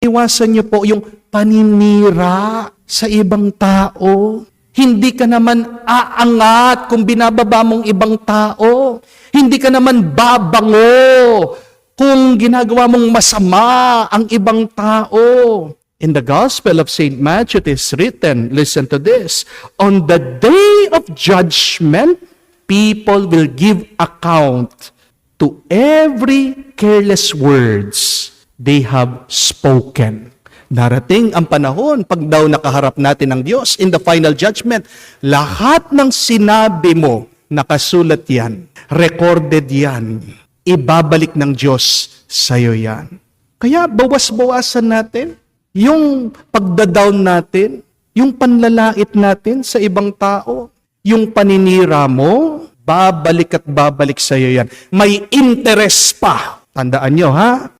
Iwasan niyo po yung paninira sa ibang tao. Hindi ka naman aangat kung binababa mong ibang tao. Hindi ka naman babango kung ginagawa mong masama ang ibang tao. In the Gospel of St. Matthew, it is written, listen to this, on the day of judgment, people will give account to every careless words they have spoken. Darating ang panahon, pag daw nakaharap natin ng Diyos in the final judgment, lahat ng sinabi mo, nakasulat yan, recorded yan, ibabalik ng Diyos sa'yo yan. Kaya bawas-bawasan natin yung pagdadown natin, yung panlalait natin sa ibang tao, yung paninira mo, babalik at babalik sa'yo yan. May interest pa. Tandaan nyo, ha?